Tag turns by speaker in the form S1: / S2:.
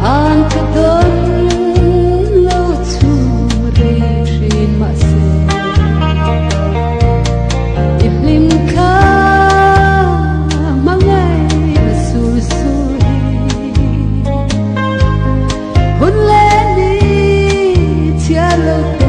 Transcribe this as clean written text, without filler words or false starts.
S1: an ka don lo chu re trin ma se ihlim ka mangai su su hi hun le ni tia lo